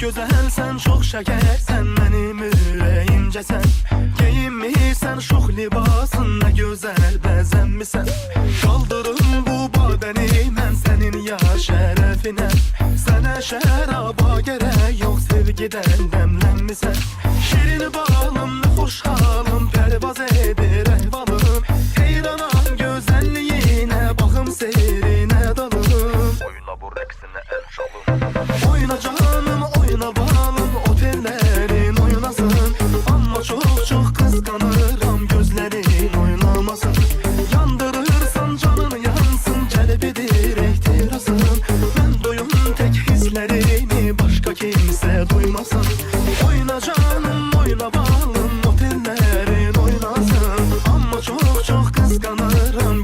gözəlsən, çox şəkərsən, mənim ürəyimcəsən. Geyinmirsən şux libasın, nə gözəl bəzənmisən. Qaldırım bu badəni mən sənin ya şərəfinə. Sənə şəraba gərək yox, sevgidən dəmlənmisən. Şirin balım, nə xoş halım, pərvaz edir əhvalım. Heyranam gözəlliyinə, baxım seyrinə dalım. Oyna bu rəqsinə əl çalım. Oyna canım, oyna balım, otellərin oynasın. Amma çox qısqanıram, gözlərin oynamasın. Yandırırsan canın yansın, cəlb edir ehtirasın. Mən doyum tək hisslərimi, başqa kimsə duymasın. Oyna canım, oyna balım, otellərin oynasın. Amma çox qısqanıram,